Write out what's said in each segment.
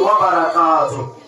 wa barakatuh.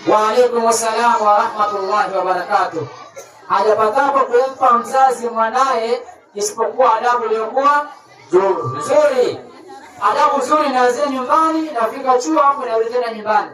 Wa alaikum assalam wa rahmatullahi wa barakatuh. Hajapatapo kumpa mzazi mwanae isipokuwa adabu iliyokuwa nzuri. Adabu nzuri inaanzia nyumbani, nafika chuo hapo na tena nyumbani.